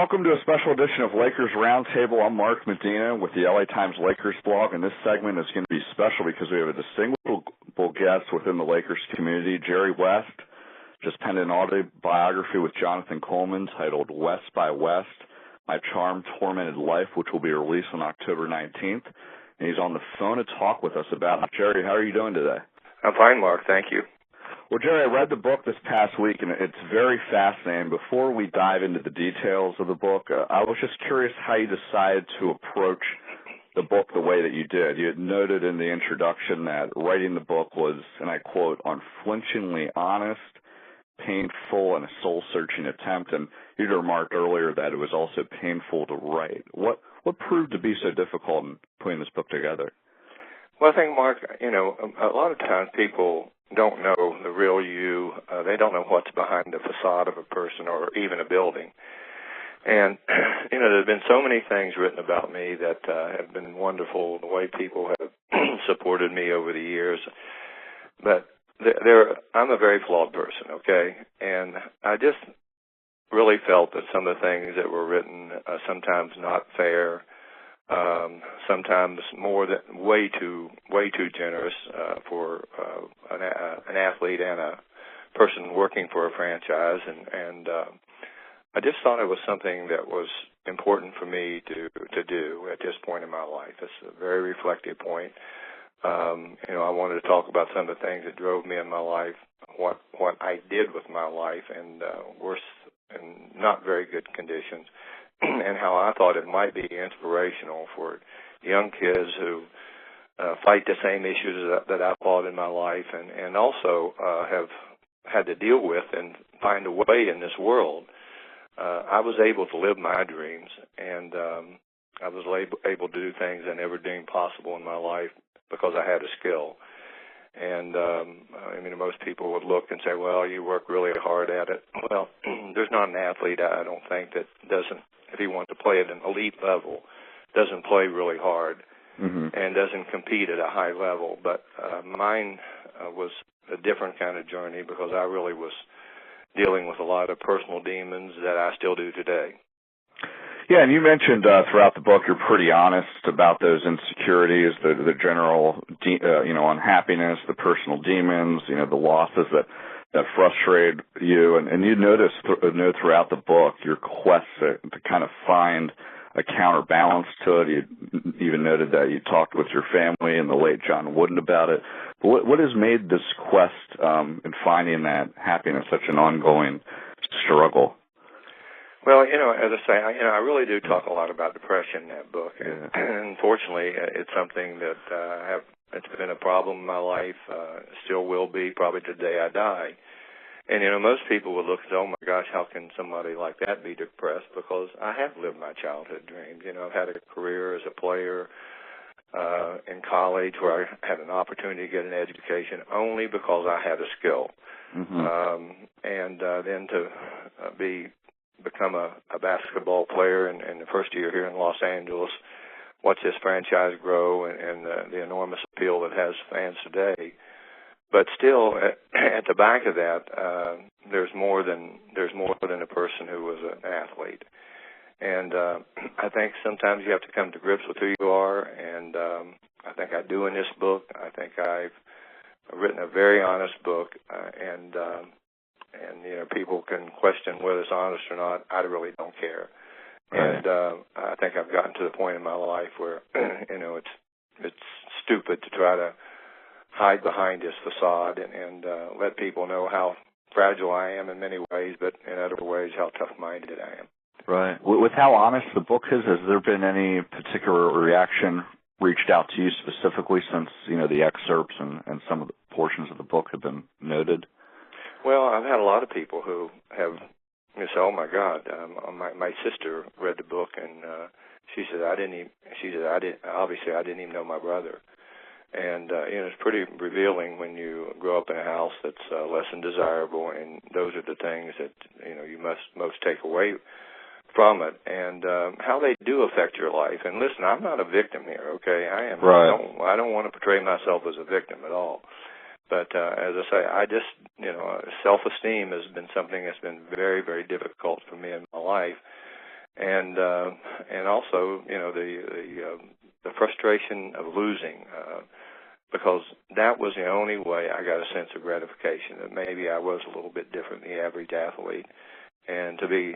Welcome to a special edition of Lakers Roundtable. I'm Mark Medina with the LA Times Lakers blog, and this segment is going to be special because we have a distinguishable guest within the Lakers community. Jerry West just penned an autobiography with Jonathan Coleman titled West by West, My Charmed, Tormented Life, which will be released on October 19th. And he's on the phone to talk with us about it. Jerry, how are you doing today? I'm fine, Mark. Thank you. Well, Jerry, I read the book this past week, and it's very fascinating. Before we dive into the details of the book, I was just curious how you decided to approach the book the way that you did. You had noted in the introduction that writing the book was, and I quote, unflinchingly honest, painful, and a soul-searching attempt. And you'd remarked earlier that it was also painful to write. What proved to be so difficult in putting this book together? Well, I think, Mark, a lot of times people don't know the real you. They don't know what's behind the facade of a person or even a building. And, there have been so many things written about me that have been wonderful, the way people have supported me over the years. But I'm a very flawed person, okay? And I just really felt that some of the things that were written, sometimes not fair, sometimes way too generous for an athlete and a person working for a franchise, and I just thought it was something that was important for me to do at this point in my life. It's a very reflective point. I wanted to talk about some of the things that drove me in my life, what I did with my life, and worse and not very good conditions, and how I thought it might be inspirational for young kids who fight the same issues that I fought in my life, and also have had to deal with and find a way in this world. I was able to live my dreams, and I was able to do things I never dreamed possible in my life because I had a skill. And, most people would look and say, well, you work really hard at it. Well, there's not an athlete, I don't think, that doesn't, if he wants to play at an elite level, doesn't play really hard and doesn't compete at a high level. But mine was a different kind of journey because I really was dealing with a lot of personal demons that I still do today. Yeah, and you mentioned throughout the book you're pretty honest about those insecurities, the general, unhappiness, the personal demons, the losses that frustrate you. And you note throughout the book your quest to kind of find a counterbalance to it. You even noted that you talked with your family and the late John Wooden about it. But what has made this quest in finding that happiness such an ongoing struggle? Well, as I say, I really do talk a lot about depression in that book. And unfortunately, it's something that it's been a problem in my life, still will be probably to the day I die. And, most people would look and say, oh, my gosh, how can somebody like that be depressed? Because I have lived my childhood dreams. I've had a career as a player in college where I had an opportunity to get an education only because I had a skill. And then to become a basketball player in the first year here in Los Angeles, watch this franchise grow and the enormous appeal that has fans today. But still, at the back of that, there's more than a person who was an athlete. And I think sometimes you have to come to grips with who you are, and I think I do in this book. I think I've written a very honest book, and people can question whether it's honest or not. I really don't care. Right. And I think I've gotten to the point in my life where it's stupid to try to hide behind this facade and let people know how fragile I am in many ways, but in other ways how tough-minded I am. Right. With how honest the book is, has there been any particular reaction reached out to you specifically since, the excerpts and some of the portions of the book have been noted? Well, I've had a lot of people who have said, "Oh my God!" My sister read the book, and she said, "I didn't even know my brother." And it's pretty revealing when you grow up in a house that's less than desirable, and those are the things that you must most take away from it, and how they do affect your life. And listen, I'm not a victim here, okay? I am. Right. I don't want to portray myself as a victim at all. But as I say, I just, self-esteem has been something that's been very, very difficult for me in my life. and also, the frustration of losing, because that was the only way I got a sense of gratification, that maybe I was a little bit different than the average athlete. And to be,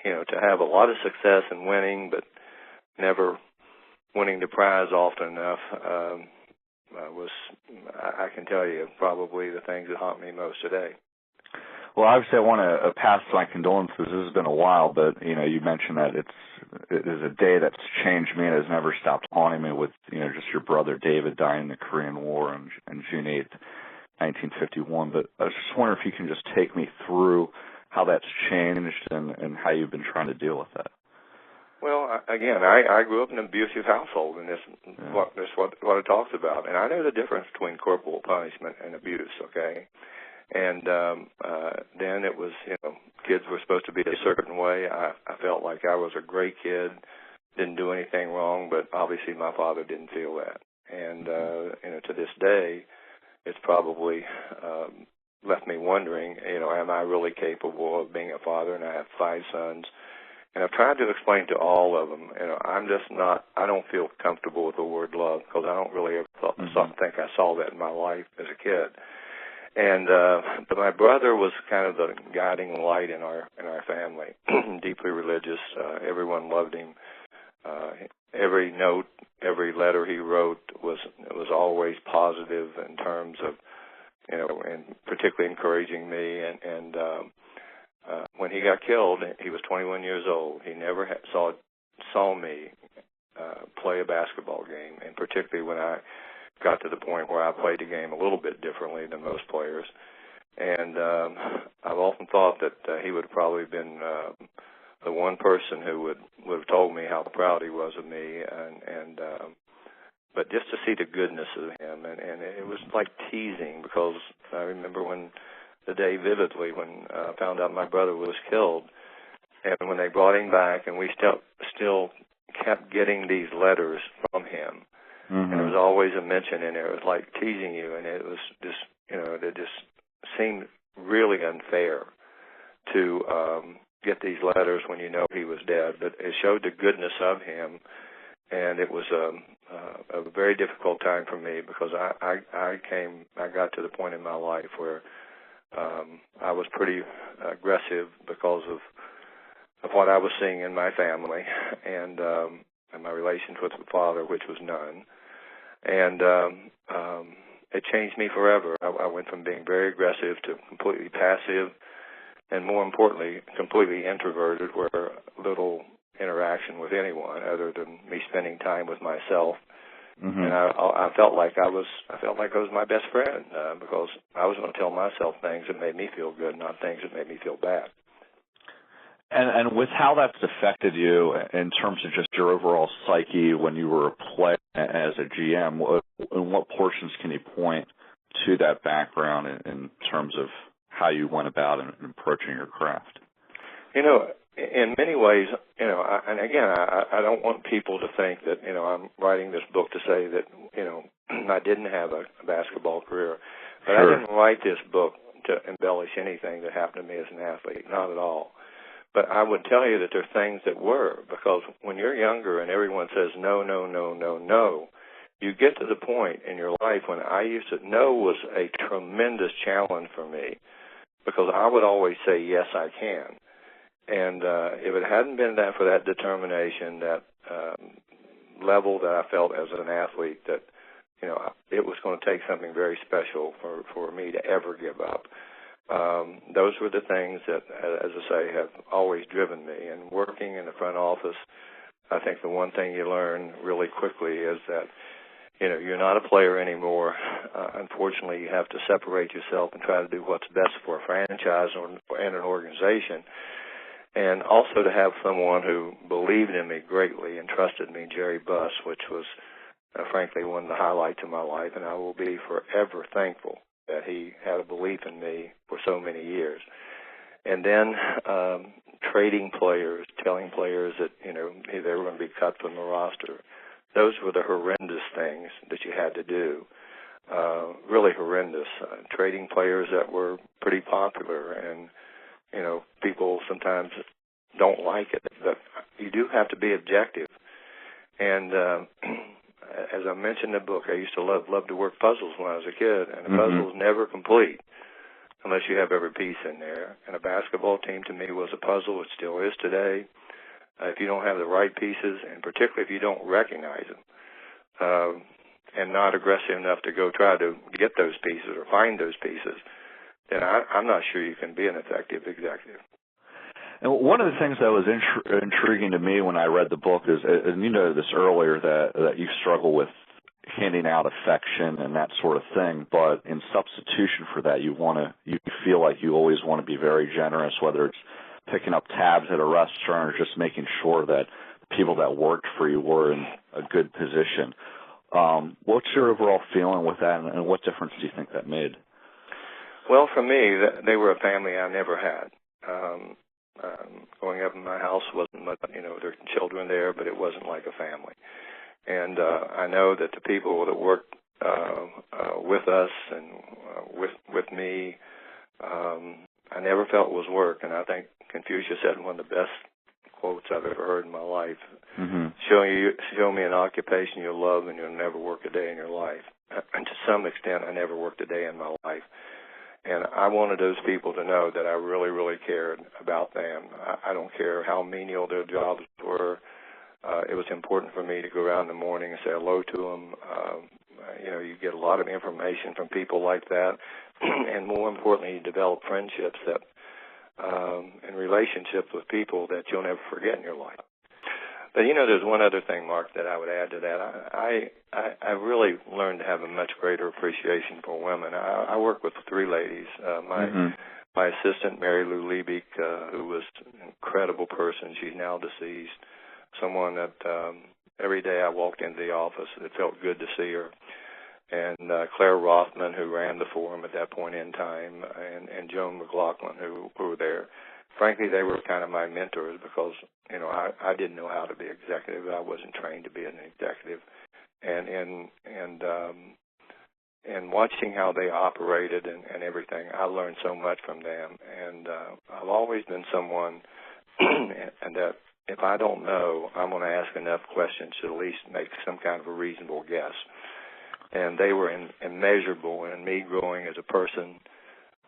to have a lot of success in winning, but never winning the prize often enough, was, I can tell you, probably the things that haunt me most today. Well, obviously, I want to pass my condolences. This has been a while, but you mentioned that it is a day that's changed me and has never stopped haunting me. With just your brother David dying in the Korean War on June 8th, 1951. But I was just wondering if you can just take me through how that's changed and how you've been trying to deal with that. Well, again, I grew up in an abusive household, and this what it talks about, and I know the difference between corporal punishment and abuse. Okay. And then it was, kids were supposed to be a certain way. I felt like I was a great kid, didn't do anything wrong, but obviously my father didn't feel that. And, to this day, it's probably left me wondering, am I really capable of being a father? And I have 5 sons. And I've tried to explain to all of them, I'm just not, I don't feel comfortable with the word love, because I don't really ever think I saw that in my life as a kid. And but my brother was kind of the guiding light in our family. Deeply religious. Everyone loved him. Every note, every letter he wrote was always positive in terms of, and particularly encouraging me. And when he got killed, he was 21 years old. He never saw me play a basketball game, and particularly when I got to the point where I played the game a little bit differently than most players. And I've often thought that he would have probably been the one person who would have told me how proud he was of me. But just to see the goodness of him, and it was like teasing, because I remember the day vividly when I found out my brother was killed, and when they brought him back, and we still kept getting these letters from him. Mm-hmm. And there was always a mention in there. It was like teasing you, and it was just, it just seemed really unfair to get these letters when he was dead. But it showed the goodness of him, and it was a very difficult time for me, because I got to the point in my life where I was pretty aggressive because of what I was seeing in my family, and my relations with the father, which was none. And it changed me forever. I went from being very aggressive to completely passive, and more importantly, completely introverted, where little interaction with anyone other than me spending time with myself. Mm-hmm. And I felt like I was my best friend, because I was going to tell myself things that made me feel good, not things that made me feel bad. And with how that's affected you in terms of just your overall psyche when you were a player as a GM, in what portions can you point to that background in terms of how you went about in approaching your craft? In many ways, and again, I don't want people to think that, I'm writing this book to say that, I didn't have a basketball career. But sure. I didn't write this book to embellish anything that happened to me as an athlete, not at all. But I would tell you that there are things that were, because when you're younger and everyone says no, no, no, no, no, you get to the point in your life when no was a tremendous challenge for me, because I would always say, yes, I can. And if it hadn't been for that determination, that level that I felt as an athlete, that, it was going to take something very special for me to ever give up. Those were the things that, as I say, have always driven me. And working in the front office, I think the one thing you learn really quickly is that, you're not a player anymore. Unfortunately, you have to separate yourself and try to do what's best for a franchise and an organization. And also to have someone who believed in me greatly and trusted me, Jerry Buss, which was, frankly, one of the highlights of my life. And I will be forever thankful that he had a belief in me for so many years. And then trading players, telling players that, they were going to be cut from the roster. Those were the horrendous things that you had to do, really horrendous. Trading players that were pretty popular, and, people sometimes don't like it. But you do have to be objective. And as I mentioned in the book, I used to love to work puzzles when I was a kid, and the puzzle is never complete unless you have every piece in there. And a basketball team to me was a puzzle. It still is today. If you don't have the right pieces, and particularly if you don't recognize them, and not aggressive enough to go try to get those pieces or find those pieces, then I'm not sure you can be an effective executive. And one of the things that was intriguing to me when I read the book is, and you noted this earlier, that you struggle with handing out affection and that sort of thing, but in substitution for that, you feel like you always want to be very generous, whether it's picking up tabs at a restaurant or just making sure that the people that worked for you were in a good position. What's your overall feeling with that, and what difference do you think that made? Well, for me, they were a family I never had. Growing up in my house wasn't much, there were children there, but it wasn't like a family. And I know that the people that worked with us and with me, I never felt was work. And I think Confucius said one of the best quotes I've ever heard in my life. Show me an occupation you'll love and you'll never work a day in your life. And to some extent, I never worked a day in my life. And I wanted those people to know that I really, really cared about them. I don't care how menial their jobs were. It was important for me to go around in the morning and say hello to them. You get a lot of information from people like that. And more importantly, you develop friendships and relationships with people that you'll never forget in your life. But, there's one other thing, Mark, that I would add to that. I really learned to have a much greater appreciation for women. I work with three ladies. My assistant, Mary Lou Liebig, who was an incredible person. She's now deceased. Someone that every day I walked into the office, it felt good to see her. And Claire Rothman, who ran the forum at that point in time, and Joan McLaughlin, who were there. Frankly, they were kind of my mentors because, I didn't know how to be executive. I wasn't trained to be an executive. And watching how they operated and everything, I learned so much from them. And I've always been someone and that if I don't know, I'm going to ask enough questions to at least make some kind of a reasonable guess. And they were immeasurable in me growing as a person,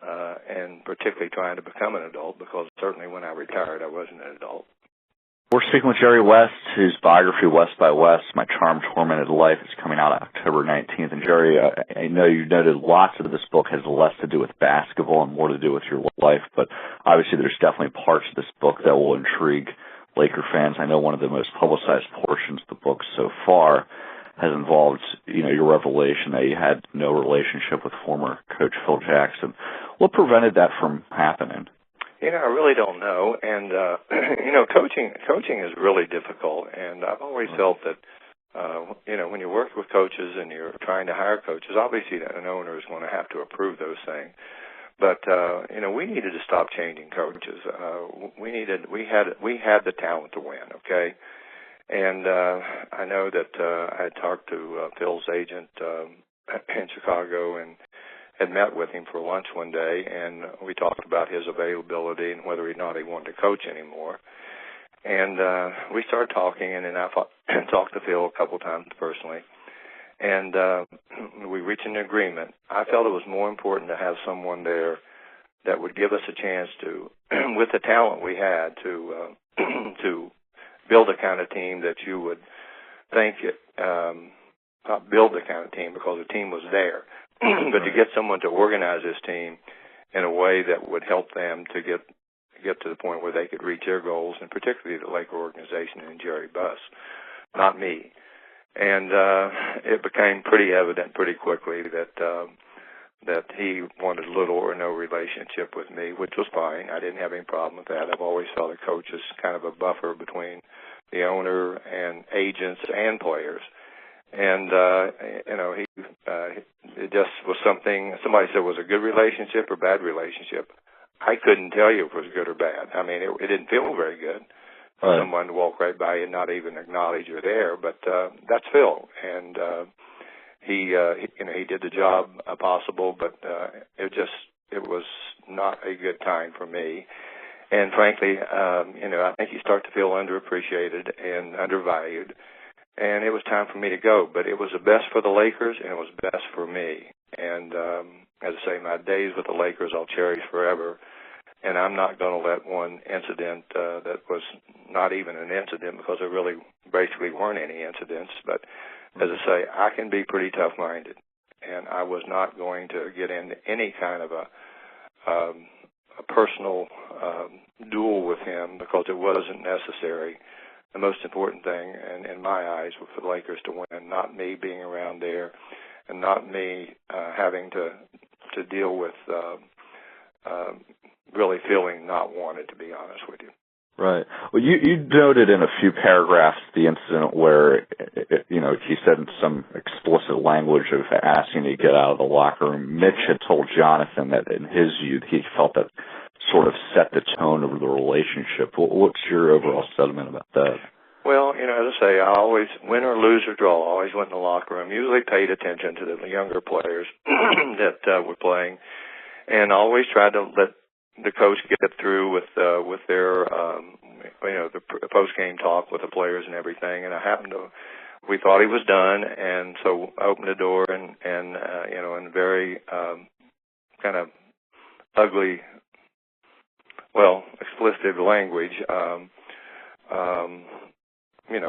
and particularly trying to become an adult, because certainly when I retired, I wasn't an adult. We're speaking with Jerry West, whose biography, West by West, My Charmed, Tormented Life, is coming out October 19th. And Jerry, I know you noted lots of this book has less to do with basketball and more to do with your life, but obviously there's definitely parts of this book that will intrigue Laker fans. I know one of the most publicized portions of the book so far has involved, your revelation that you had no relationship with former coach Phil Jackson. What prevented that from happening? I really don't know. And, coaching is really difficult. And I've always felt that, when you work with coaches and you're trying to hire coaches, obviously an owner is going to have to approve those things. But, we needed to stop changing coaches. We had the talent to win, okay? And I know that I had talked to Phil's agent in Chicago and had met with him for lunch one day, and we talked about his availability and whether or not he wanted to coach anymore. And we started talking, and then I talked to Phil a couple times personally, and we reached an agreement. I felt it was more important to have someone there that would give us a chance to, with the talent we had, to build the kind of team that you would think not build the kind of team because the team was there, but to get someone to organize this team in a way that would help them to get to the point where they could reach their goals, and particularly the Laker organization and Jerry Buss, not me. And it became pretty evident pretty quickly that he wanted little or no relationship with me, which was fine. I didn't have any problem with that. I've always felt a coach is kind of a buffer between the owner and agents and players. And, it just was something, somebody said, was it a good relationship or bad relationship? I couldn't tell you if it was good or bad. I mean, it didn't feel very good for someone to walk right by you and not even acknowledge you're there, but that's Phil. And he did the job possible, but it was not a good time for me. And frankly, I think you start to feel underappreciated and undervalued. And it was time for me to go. But it was the best for the Lakers, and it was best for me. And as I say, my days with the Lakers I'll cherish forever. And I'm not going to let one incident that was not even an incident, because there really basically weren't any incidents. But as I say, I can be pretty tough-minded. And I was not going to get into any kind of a personal duel with him, because it wasn't necessary. The most important thing, in my eyes, was for the Lakers to win, not me being around there, and not me having to deal with really feeling not wanted, to be honest with you. Right. Well, you noted in a few paragraphs the incident where, he said in some explicit language of asking to get out of the locker room. Mitch had told Jonathan that in his view he felt that sort of set the tone of the relationship. What's your overall sentiment about that? Well, as I say, I always, win or lose or draw, I always went in the locker room, usually paid attention to the younger players that were playing, and always tried to let the coach get through with their the post-game talk with the players and everything. And we thought he was done, and so I opened the door and in very kind of ugly, explicit language,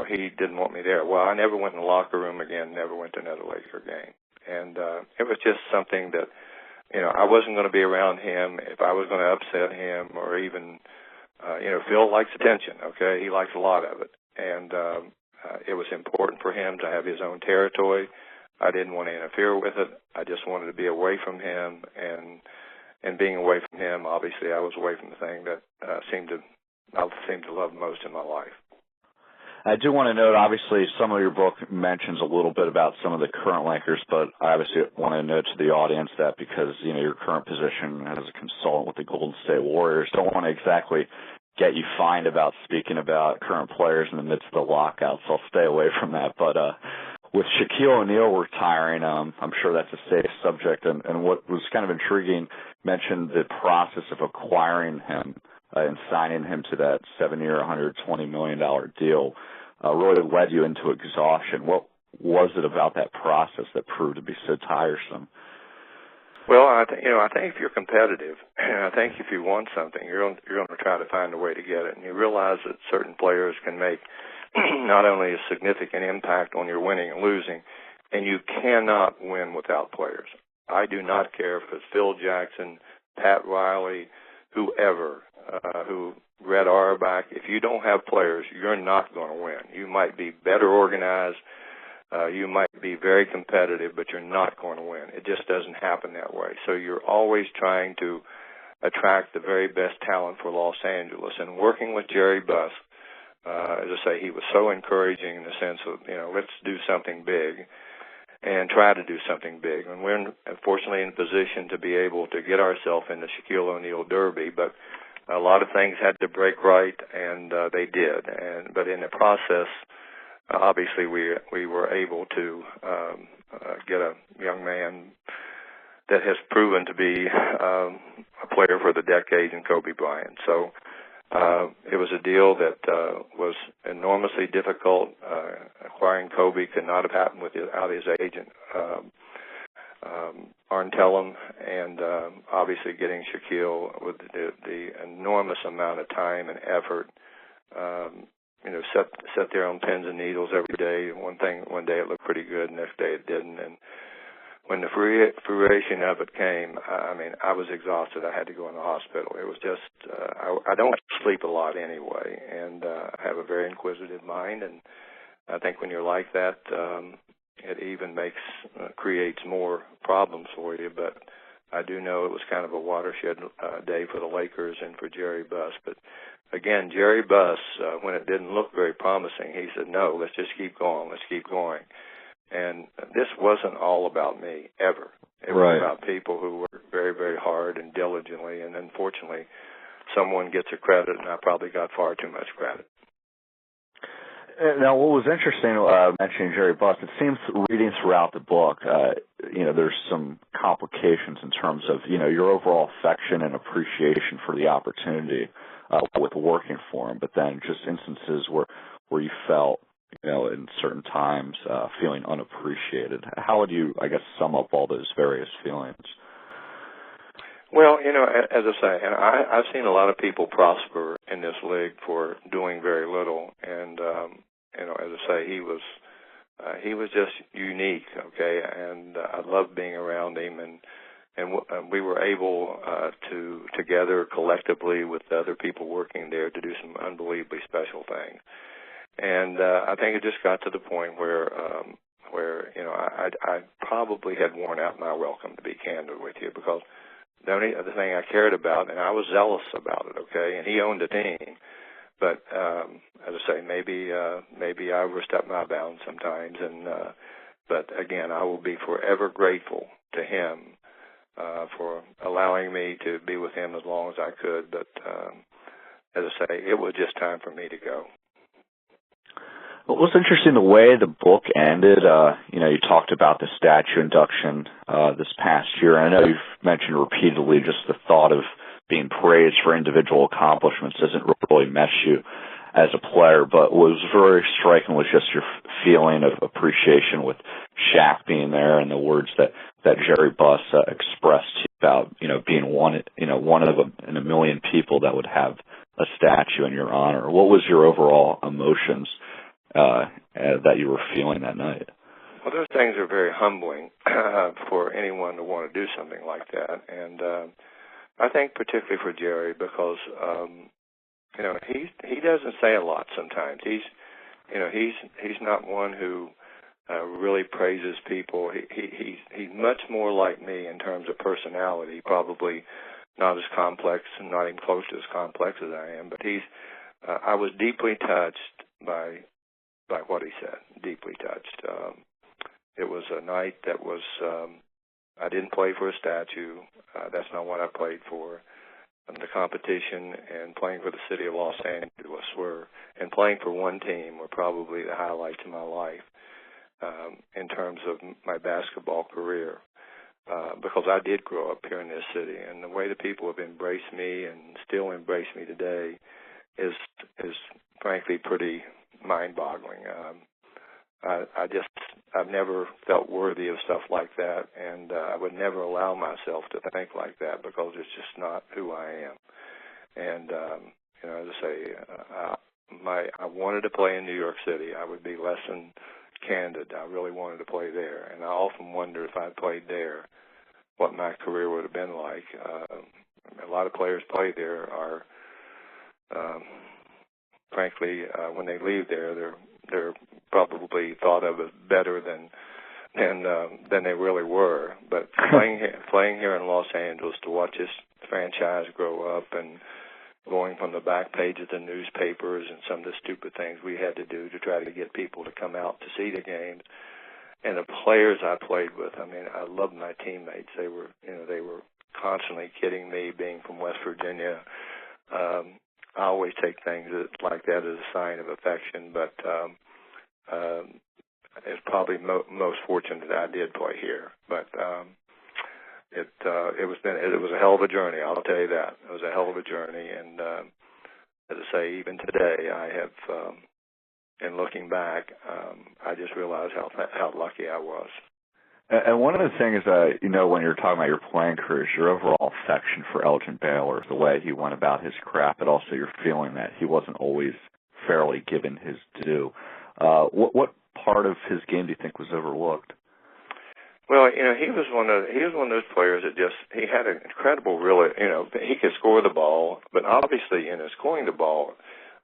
he didn't want me there. Well, I never went in the locker room again, never went to another Laker game. And it was just something that, I wasn't going to be around him if I was going to upset him, or even, Phil likes attention, okay? He likes a lot of it. And it was important for him to have his own territory. I didn't want to interfere with it. I just wanted to be away from him. And being away from him, obviously, I was away from the thing that I seemed to love most in my life. I do want to note, obviously, some of your book mentions a little bit about some of the current Lakers, but I obviously want to note to the audience that because, your current position as a consultant with the Golden State Warriors, don't want to exactly get you fined about speaking about current players in the midst of the lockout, so I'll stay away from that. But with Shaquille O'Neal retiring, I'm sure that's a safe subject, and what was kind of intriguing, mentioned the process of acquiring him and signing him to that 7-year, $120 million deal really led you into exhaustion. What was it about that process that proved to be so tiresome? Well, I think if you're competitive, I think if you want something, you're going to try to find a way to get it. And you realize that certain players can make not only a significant impact on your winning and losing, and you cannot win without players. I do not care if it's Phil Jackson, Pat Riley, whoever, Red Auerbach. If you don't have players, you're not going to win. You might be better organized, you might be very competitive, but you're not going to win. It just doesn't happen that way. So you're always trying to attract the very best talent for Los Angeles. And working with Jerry Buss, as I say, he was so encouraging in the sense of, let's do something big and try to do something big. And we're fortunately in a position to be able to get ourselves in the Shaquille O'Neal Derby, but a lot of things had to break right, and they did. But in the process, obviously we were able to get a young man that has proven to be a player for the decade in Kobe Bryant. So it was a deal that was enormously difficult. Acquiring Kobe could not have happened without his agent, Arntellum, and obviously getting Shaquille with the enormous amount of time and effort. Set there on pins and needles every day. One day it looked pretty good, next day it didn't. And when the fruition of it came, I was exhausted. I had to go in the hospital. It was just, I don't sleep a lot anyway, and I have a very inquisitive mind, and I think when you're like that, it even creates more problems for you. But I do know it was kind of a watershed day for the Lakers and for Jerry Buss. But again, Jerry Buss, when it didn't look very promising, he said, no, let's just keep going. Let's keep going. And this wasn't all about me, ever. It was about people who worked very, very hard and diligently, and unfortunately, someone gets a credit, and I probably got far too much credit. Now, what was interesting, mentioning Jerry Buss, it seems reading throughout the book, there's some complications in terms of, your overall affection and appreciation for the opportunity with working for him, but then just instances where you felt, in certain times, feeling unappreciated. How would you, I guess, sum up all those various feelings? Well, as I say, and I've seen a lot of people prosper in this league for doing very little, and as I say, he was just unique, okay, and I loved being around him, and we were able to together collectively with the other people working there to do some unbelievably special things, and I think it just got to the point where I probably had worn out my welcome, to be candid with you, because the only other thing I cared about, and I was zealous about it, okay, and he owned a team, but as I say, maybe I overstepped my bounds sometimes, but again, I will be forever grateful to him for allowing me to be with him as long as I could, but as I say, it was just time for me to go. Well, it was interesting the way the book ended. You talked about the statue induction this past year. I know you've mentioned repeatedly just the thought of being praised for individual accomplishments doesn't really mesh you as a player, but what was very striking was just your feeling of appreciation with Shaq being there and the words that Jerry Buss expressed to you about, being one of them in a million people that would have a statue in your honor. What was your overall emotions that you were feeling that night? Well, those things are very humbling for anyone to want to do something like that, and I think particularly for Jerry because he doesn't say a lot sometimes. He's not one who really praises people. He's much more like me in terms of personality, probably not as complex and not even close to as complex as I am, but I was deeply touched by what he said, deeply touched. It was a night that was, I didn't play for a statue. That's not what I played for. The competition and playing for the city of Los Angeles and playing for one team were probably the highlights of my life in terms of my basketball career. Because I did grow up here in this city, and the way the people have embraced me and still embrace me today is frankly pretty mind-boggling. I've never felt worthy of stuff like that, and I would never allow myself to think like that because it's just not who I am. And as I say, I wanted to play in New York City. I would be less than candid. I really wanted to play there, and I often wonder if I'd played there, what my career would have been like. A lot of players play there are, frankly, when they leave there, they're probably thought of as better than they really were. But playing here in Los Angeles, to watch this franchise grow up and going from the back page of the newspapers and some of the stupid things we had to do to try to get people to come out to see the games, and the players I played with, I mean, I loved my teammates. They were constantly kidding me, being from West Virginia. I always take things like that as a sign of affection, but it's probably most fortunate that I did play here. But it was a hell of a journey. I'll tell you that. It was a hell of a journey, and as I say, even today, I have. And looking back, I just realized how lucky I was. And one of the things that, when you're talking about your playing career, is your overall affection for Elgin Baylor, the way he went about his craft, but also your feeling that he wasn't always fairly given his due. What part of his game do you think was overlooked? Well, he was one of those players that he had an incredible, really, he could score the ball, but obviously, scoring the ball,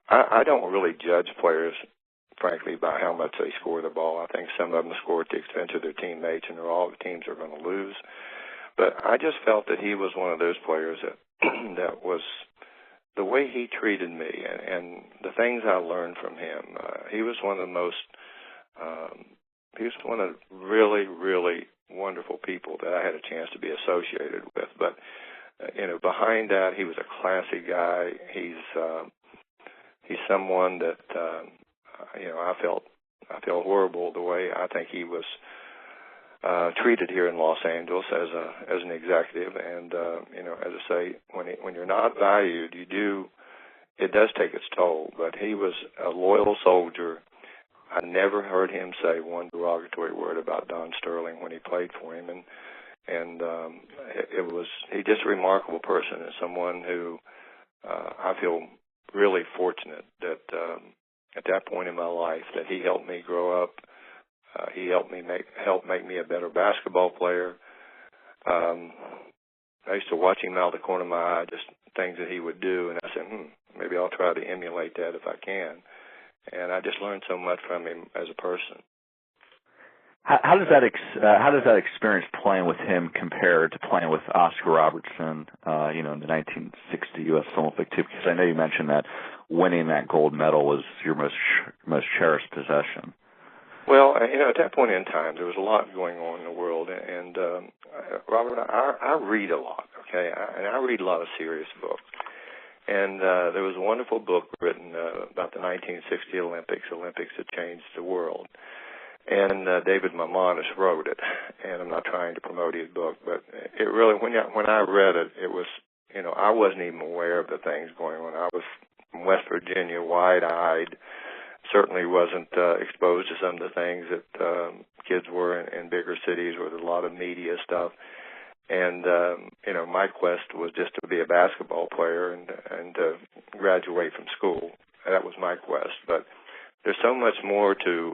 I don't really judge players, frankly, by how much they score the ball. I think some of them score at the expense of their teammates, and all the teams are going to lose. But I just felt that he was one of those players that was the way he treated me and the things I learned from him. He was one of the most, he was one of the really, really wonderful people that I had a chance to be associated with. But, behind that, he was a classy guy. He's someone that, I felt horrible the way I think he was treated here in Los Angeles as an executive. And as I say, when you're not valued, you do it does take its toll. But he was a loyal soldier. I never heard him say one derogatory word about Don Sterling when he played for him, and he's just a remarkable person, and someone who I feel really fortunate that at that point in my life that he helped me grow up. He helped make me a better basketball player. I used to watch him out of the corner of my eye, just things that he would do, and I said, maybe I'll try to emulate that if I can. And I just learned so much from him as a person. How does that experience playing with him compare to playing with Oscar Robertson, in the 1960 U.S. Olympic team? Because I know you mentioned that winning that gold medal was your most cherished possession. Well, at that point in time, there was a lot going on in the world, and Robert, I read a lot, okay, and I read a lot of serious books. And there was a wonderful book written about the 1960 Olympics that changed the world. And David Maimonides wrote it, and I'm not trying to promote his book, but it really, when I read it, it was, I wasn't even aware of the things going on. I was from West Virginia, wide-eyed, certainly wasn't exposed to some of the things that kids were in bigger cities where there's a lot of media stuff. And, my quest was just to be a basketball player and to graduate from school. That was my quest. But there's so much more to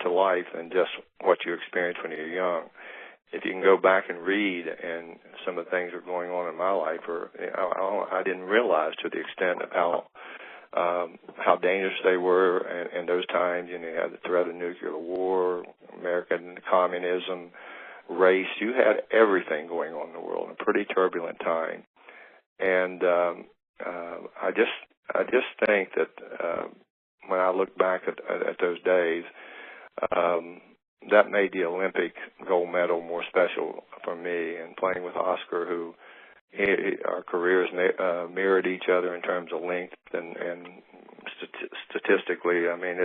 life than just what you experience when you're young. If you can go back and read, and some of the things that are going on in my life, I didn't realize to the extent of how dangerous they were in those times. You had the threat of nuclear war, American communism, race. You had everything going on in the world, a pretty turbulent time. And I just think that when I look back at those days, that made the Olympic gold medal more special for me. And playing with Oscar, who our careers mirrored each other in terms of length and statistically. I mean,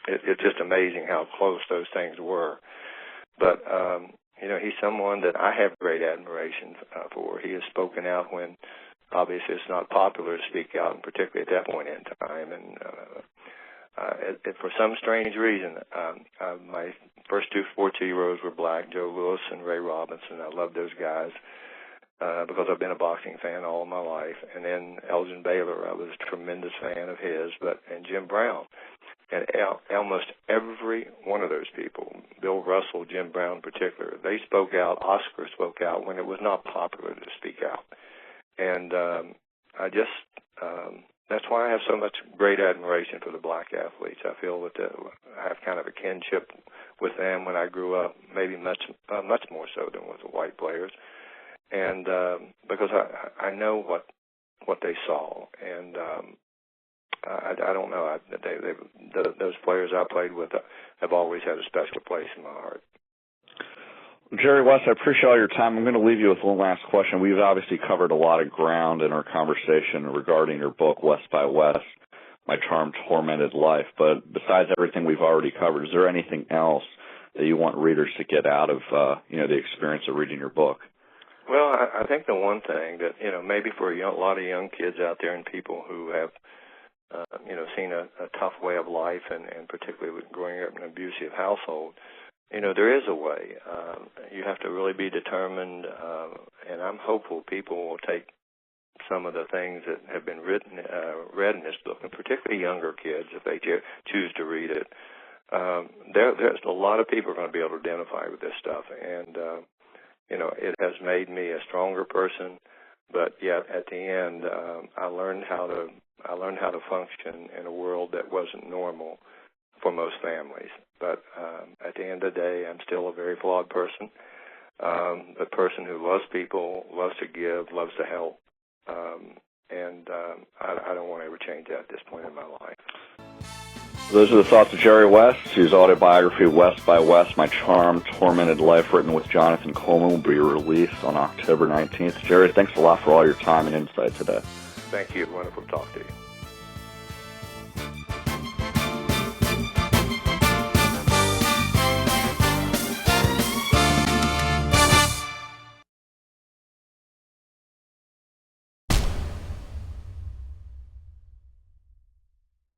it's just amazing how close those things were. But he's someone that I have great admiration for. He has spoken out when obviously it's not popular to speak out, and particularly at that point in time. And for some strange reason, my first two sports heroes were black, Joe Louis and Ray Robinson. I love those guys because I've been a boxing fan all my life. And then Elgin Baylor, I was a tremendous fan of his, and Jim Brown. And almost every one of those people, Bill Russell, Jim Brown in particular, they spoke out. Oscar spoke out when it was not popular to speak out. And that's why I have so much great admiration for the black athletes. I feel that I have kind of a kinship with them when I grew up, maybe much more so than with the white players. And because I know what they saw, and I don't know. Those players I played with have always had a special place in my heart. Jerry West, I appreciate all your time. I'm going to leave you with one last question. We've obviously covered a lot of ground in our conversation regarding your book, West by West, My Charmed, Tormented Life. But besides everything we've already covered, is there anything else that you want readers to get out of the experience of reading your book? Well, I think the one thing that, maybe for a lot of young kids out there and people who have seen a tough way of life, and particularly with growing up in an abusive household, there is a way. You have to really be determined, and I'm hopeful people will take some of the things that have been read in this book, and particularly younger kids, if they choose to read it. There's a lot of people are going to be able to identify with this stuff, and it has made me a stronger person. But yet, at the end, I learned how to function in a world that wasn't normal for most families. But at the end of the day, I'm still a very flawed person, a person who loves people, loves to give, loves to help, and I don't want to ever change that at this point in my life. Those are the thoughts of Jerry West, whose autobiography, West by West, My Charmed, Tormented Life, written with Jonathan Coleman, will be released on October 19th. Jerry, thanks a lot for all your time and insight today. Thank you. Wonderful to talk to you.